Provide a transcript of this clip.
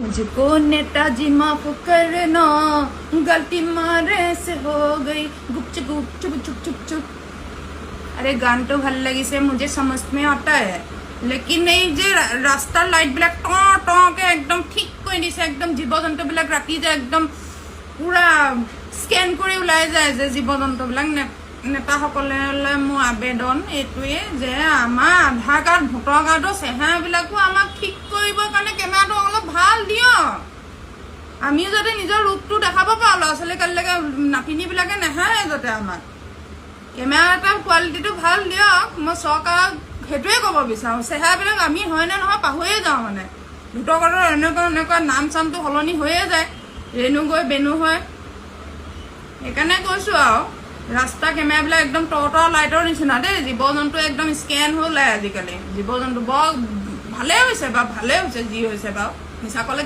मुझको नेताजी माफ करना गलती मारे से हो गई गुप चुप चुप चुप चुप चुप। अरे गान तो ভাল লাগিছে मुझे समझ में आता है लेकिन এই যে রাস্তার লাইট বিলাক ট টকে একদম ঠিক কৰি দিছে একদম জীৱ-জন্তু বিলাক ৰাতি যে একদম পুৰা স্ক্যান কৰি ওলাই যায় যে জীৱ-জন্তু বিলাক নেতাসকলে মোৰ আবেদন এইটোৱে যে আমাৰ আধাৰ কাৰ্ড ভোটাৰ কাৰ্ডৰ চেহেৰাবিলাকো আমাক ঠিক কৰিবৰ কাৰণে কেমেৰাটো অলপ ভাল দিয় আমি যাতে নিজৰ ৰূপটো দেখাব পাৰো ল'ৰা ছোৱালী কালিলৈকে নাতিনীবিলাকে নাহাৰে যাতে আমাক কেমেৰাটাৰ কোৱালিটিটো ভাল দিয়ক মই চৰকাৰক সেইটোৱে ক'ব বিচাৰো চেহেৰাবিলাক আমি হয় নে নহয় পাহৰিয়ে যাওঁ মানে ভোটাৰ কাৰ্ডৰ এনেকুৱা নাম চামটো সলনি হৈয়ে যায় ৰেণু গৈ বেনু হয় সেইকাৰণে কৈছো আৰু ৰাস্তা কেমেৰাবিলাক একদম টৰ লাইটৰ নিচিনা দেই জীৱ-জন্তু একদম স্ক্যান হৈ যায় আজিকালি জীৱ-জন্তু বৰ ভালে হৈছে বা ভালে হৈছে যি হৈছে বাৰু মিছা ক'লে